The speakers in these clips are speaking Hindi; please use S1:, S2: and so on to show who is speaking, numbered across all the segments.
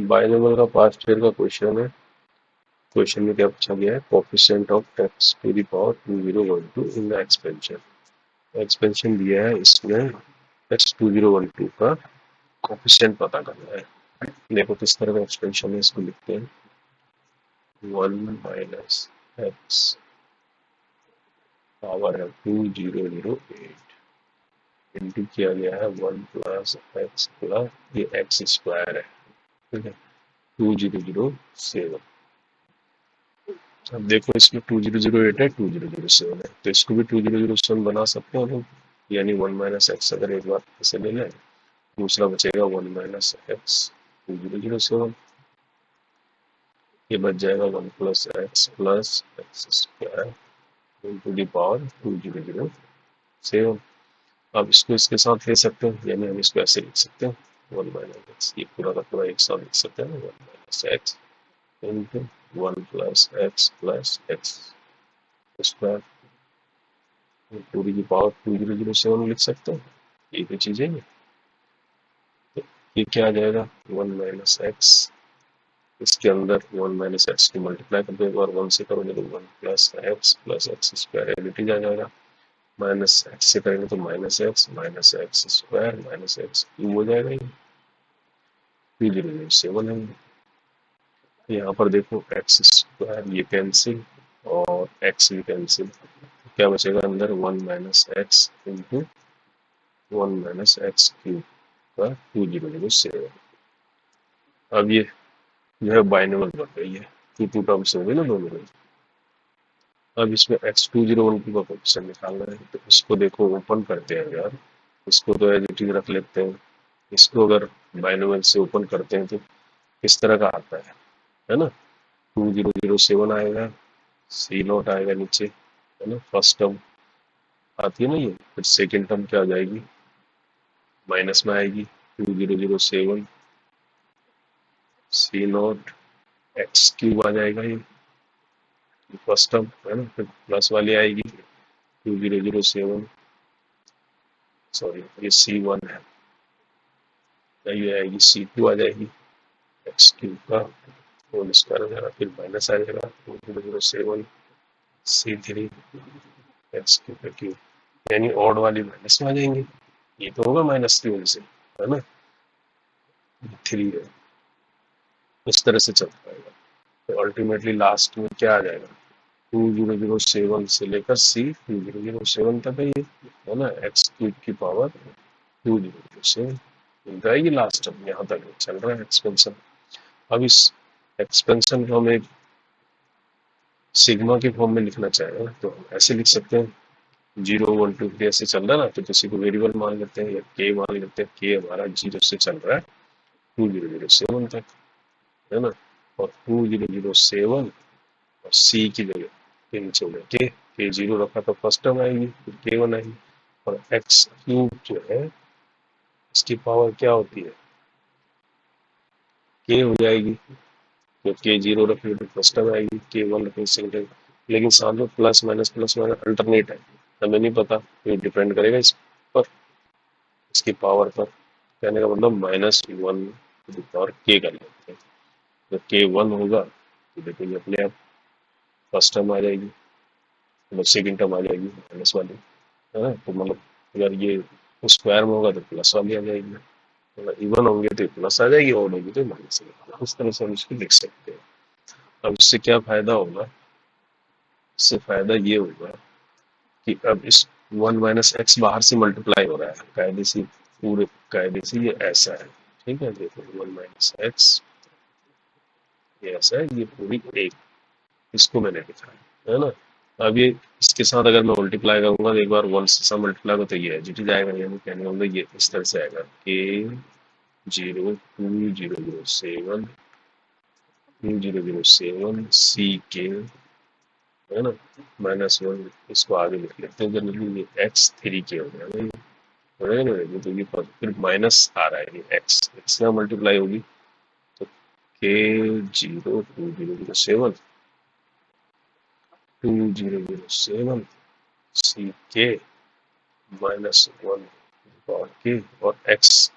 S1: बाइनोमियल का पास्ट ईयर का क्वेश्चन है। क्वेश्चन में क्या पूछा गया है, coefficient of x to the power 2012 in the expansion. Expansion दिया है, इसमें एक्स 2012 का कोफिशिएंट पता करना है। देखो किस तरह का एक्सपेंशन है, इसको लिखते हैं 1 माइनस एक्स पावर है 2008 इंटू किया गया है 1 प्लस एक्स प्लस ये एक्स स्क्वायर है, ठीक है 2007। अब देखो इसमें 2008 है 2007 है, तो इसको भी 2007 बना सकते हैं लोग, यानी 1 माइनस एक्स अगर एक बार ऐसे ले लें, दूसरा बचेगा 1 माइनस एक्स 2007, ये बच जाएगा 1 plus x square into the power 2007। अब इसको इसके साथ ले सकते हैं, यानी हम इसको ऐसे लिख सकते हैं 1 माइनस एक्स, ये पूरा का पूरा एक साथ लिख सकते हैं 1 minus x into 1 plus x square पूरी की पावर 2007 लिख सकते हैं। ये तो चीजें हैं, तो ये क्या आ जाएगा 1 माइनस एक्स, इसके अंदर 1 माइनस एक्स को मल्टीप्लाई कर दो, एक बार 1 से करोगे तो 1 प्लस एक्स स्क्वायर एलिटी आ जाएगा, माइनस एक्स से करेंगे तो minus x square minus x cube हो जाएगा, ये 2007 है। यहाँ पर देखो एक्स स्क्वायर ये कैंसिल और एक्स भी कैंसिल, क्या बचेगा अंदर 1 minus x into 1 minus x cube का 2007। अब ये जो है बाइनोमियल बन गई है, टू टर्म्स हो गई ना दोनों में। अब इसमें एक्स 2012 का कोफिशिएंट निकालना है, तो इसको देखो ओपन करते हैं यार, इसको तो एज इट इज रख लेते हैं, इसको अगर बाइनोमियल से ओपन करते हैं तो किस तरह का आता है ना 2007 आएगा, सी नॉट आएगा नीचे, है ना फर्स्ट टर्म आती है ना ये, फिर सेकेंड टर्म क्या आ जाएगी माइनस में आएगी 2007 सी नॉट एक्स क्यूब आ जाएगा, ये फर्स्ट टर्म है ना, फिर प्लस वाली आएगी 2007, सॉरी ये C1 है, ये आएगी C2 आ जाएगी एक्स क्यूब का होल स्क्वायर हो जाएगा, फिर माइनस आ जाएगा 2007 C3 एक्स क्यूब का क्यूब, यानी ऑड वाली माइनस में आ जाएंगे, ये तो होगा माइनस की वजह से, है ना 3 है, इस तरह से चल पाएगा। तो अल्टीमेटली लास्ट में क्या आ जाएगा 2007 से लेकर C 2007 तक है ये, है ना एक्स क्यूब की पावर 2007 मिल जाएगी लास्ट, अब यहाँ तक चल रहा है एक्सपेंशन। अब इस एक्सपेंशन को हम एक सिग्मा के फॉर्म में लिखना चाहेंगे तो हम ऐसे लिख सकते हैं 0 1 2 3 ऐसे चल रहा है ना, तो किसी को वेरिएबल मान लेते हैं या के मान लेते हैं, के हमारा 0 से चल रहा है 2007 तक, है ना, और 2007 और सी की जगह के नीचे हो गया के 0 रखा तो फर्स्ट टर्म आएगी, फिर के 1 आएगी, और एक्स क्यूब जो है इसकी पावर क्या होती है के हो जाएगी, तो के 0 रखेंगे तो फर्स्ट टर्म आएगी, के 1 रखेंगे सेकेंड टर्म, लेकिन साथ में प्लस माइनस अल्टरनेट है, हमें नहीं पता, ये डिपेंड करेगा इस पर, इसकी पावर पर, कहने का मतलब -1 पावर के कर लेते हैं, तो के 1 होगा तो देखो ये अपने आप फर्स्ट टर्म आ जाएगी, मतलब सेकेंड टर्म आ जाएगी माइनस वाली, है ना, तो मतलब अगर ये स्क्वायर में होगा तो प्लस वाली आ जाएगी, मतलब इवन होंगे तो प्लस आ जाएगी, ऑड होगी तो माइनस आएगी, इस तरह से हम इसको लिख सकते हैं। अब इससे क्या फायदा होगा, इससे फायदा ये होगा कि अब इस 1 माइनस एक्स बाहर से मल्टीप्लाई हो रहा है, कायदे से पूरे कायदे से ये ऐसा है, ठीक है, देखो 1 माइनस एक्स ये ऐसा है, ये पूरी एक, इसको मैंने लिखा है ना। अब ये इसके साथ अगर मैं मल्टीप्लाई करूंगा तो एक बार 1 से साथ मल्टीप्लाई हो तो ये एच जाएगा, यानी कहने का मतलब ये इस तरह से आएगा के 2007 सी के, है ना -1, इसको आगे लिख लेते हैं जनरली, ये x3 के हो जाएगा, ये तो ये फिर माइनस आ रहा है, ये एक्स एक्स यहाँ मल्टीप्लाई होगी तो के 2007 सी के -1 और के और एक्स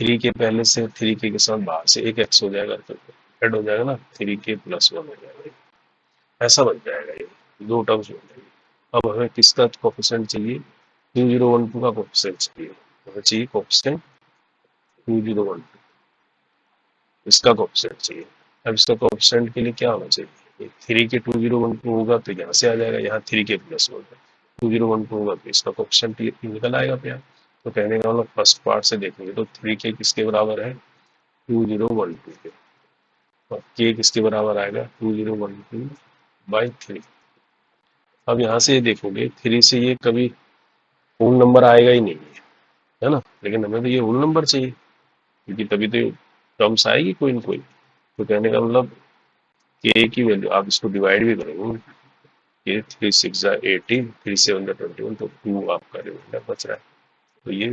S1: 3 के पहले से 3 के साथ बाहर से एक x हो जाएगा तो ऐड हो जाएगा ना, 3k + 1 हो जाएगा, ऐसा बन जाएगा। ये दो टर्म्स बन जाएगी। अब हमें किसका कोफिशिएंट चाहिए, 2012 का कोफिशिएंट चाहिए, हमें चाहिए कोफिशिएंट 2012, इसका कोफिशिएंट चाहिए। अब इसका कोफिशिएंट के लिए क्या होना चाहिए, 3 के 2012 होगा तो यहाँ से आ जाएगा, यहाँ 3k + 1 2012 होगा तो इसका कोफिशिएंट निकल आएगा प्यार। तो कहने का मतलब फर्स्ट पार्ट से देखेंगे तो 3k किसके बराबर है, 2012 के, और k किसके बराबर आएगा, 2012/3। अब यहाँ से ये देखोगे 3 से ये कभी होल नंबर आएगा ही नहीं है ना, लेकिन हमें तो ये होल नंबर चाहिए क्योंकि तभी तो टर्म्स आएगी कोई ना कोई। तो कहने का मतलब k की वैल्यू आप इसको डिवाइड भी करेंगे, ये 3 6 18, 3 7 21, तो 2 आपका रिमाइंडर बच रहा है। तो ये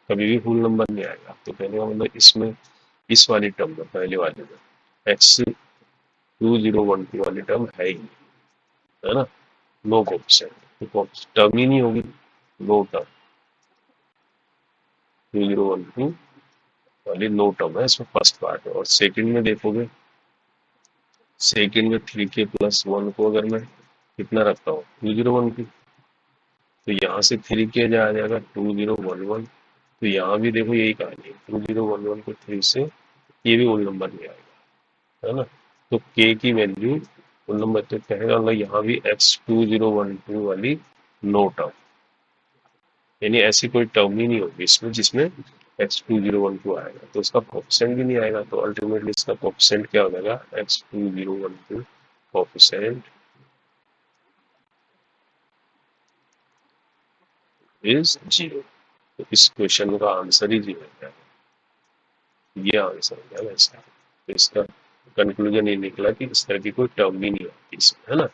S1: कभी भी फुल नंबर नहीं आएगा। तो कहने का मतलब इसमें इस वाली टर्म में, पहले वाले में x2012 वाली टर्म है ही नहीं, है ना, नो कोफिशिएंट, तो टर्म ही नहीं होगी, नो टर्म, 2012 वाली नो टर्म है इसमें फर्स्ट पार्ट। और सेकंड में देखोगे, सेकंड में 3k + 1 को अगर मैं कितना रखता हूँ 2012, तो यहाँ से 3k आ जाएगा 2011, तो यहाँ भी देखो यही कहानी है, 2011 को 3 से ये भी होल नंबर नहीं आएगा, है ना। तो k की वैल्यू होल नंबर, तो कहेगा मतलब यहाँ भी x2012 वाली नो टर्म, यानी ऐसी कोई टर्म ही नहीं होगी इसमें जिसमें x2012 आएगा, तो इसका कोफिशिएंट भी नहीं आएगा। तो अल्टीमेटली इसका कोफिशिएंट क्या हो जाएगा, x2012 कोफिशिएंट इज 0। तो इस क्वेश्चन का आंसर ही 0 है, ये आंसर है इसका। तो इसका कंक्लूजन ये निकला कि इस तरह की कोई टर्म भी नहीं आती इसमें, है ना।